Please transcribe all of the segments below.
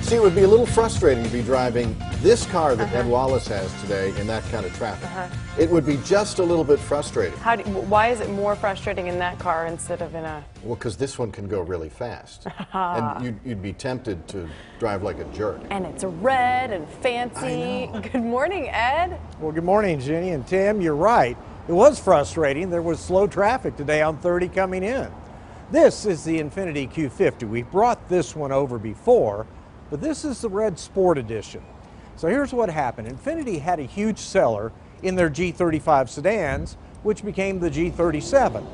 See, it would be a little frustrating to be driving this car that Ed Wallace has today in that kind of traffic. It would be just a little bit frustrating. Why is it more frustrating in that car instead of in a... Well, because this one can go really fast. And you'd be tempted to drive like a jerk. And it's red and fancy. Good morning, Ed. Well, good morning, Jenny and Tim. You're right. It was frustrating. There was slow traffic today on 30 coming in. This is the Infiniti Q50. We brought this one over before, but this is the Red Sport Edition. So here's what happened. Infiniti had a huge seller in their G35 sedans, which became the G37.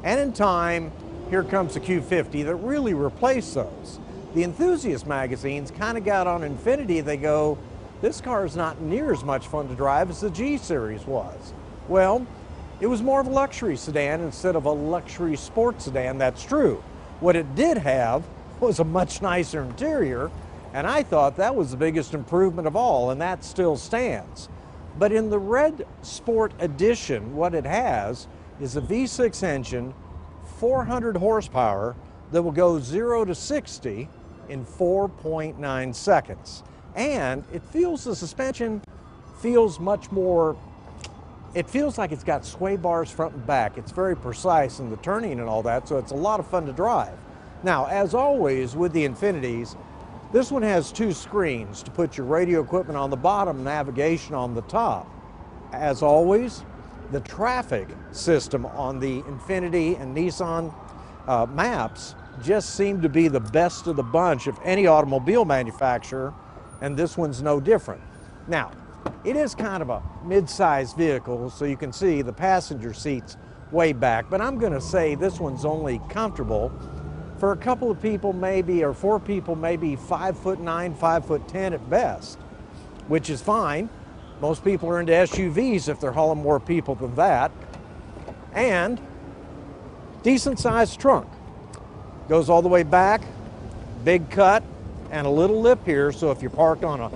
And in time, here comes the Q50 that really replaced those. The enthusiast magazines kind of got on Infiniti. They go, this car is not near as much fun to drive as the G series was. Well, it was more of a luxury sedan instead of a luxury sports sedan, that's true. What it did have was a much nicer interior, and I thought that was the biggest improvement of all, and that still stands. But in the Red Sport Edition, what it has is a V6 engine, 400 horsepower, that will go 0 to 60 in 4.9 seconds. And it feels, the suspension feels much more, it feels like it's got sway bars front and back. It's very precise in the turning and all that, so it's a lot of fun to drive. Now, as always with the Infinitis, this one has two screens to put your radio equipment on the bottom, navigation on the top. As always, the traffic system on the Infiniti and Nissan maps just seem to be the best of the bunch of any automobile manufacturer, and this one's no different. Now, it is kind of a mid-sized vehicle, so you can see the passenger seat's way back, but I'm going to say this one's only comfortable for a couple of people maybe, or four people maybe 5'9", 5'10" at best, which is fine. Most people are into SUVs if they're hauling more people than that. And decent sized trunk. Goes all the way back, big cut, and a little lip here, so if you're parked on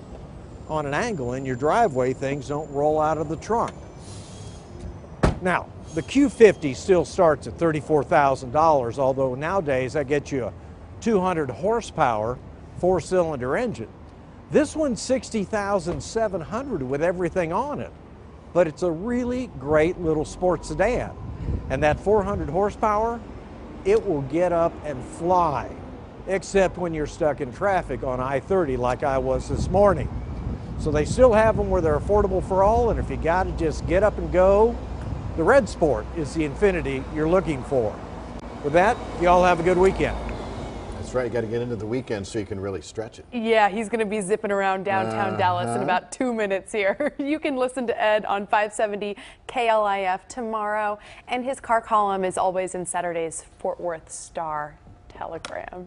an angle in your driveway, things don't roll out of the trunk. Now, the Q50 still starts at $34,000, although nowadays that gets you a 200 horsepower, 4-cylinder engine. This one's $60,700 with everything on it, but it's a really great little sports sedan. And that 400 horsepower, it will get up and fly, except when you're stuck in traffic on I-30 like I was this morning. So they still have them where they're affordable for all, and if you got to just get up and go, the Red Sport is the Infiniti you're looking for. With that, you all have a good weekend. That's right, you got to get into the weekend so you can really stretch it. Yeah, he's going to be zipping around downtown Dallas in about 2 minutes here. You can listen to Ed on 570 KLIF tomorrow, and his car column is always in Saturday's Fort Worth Star Telegram.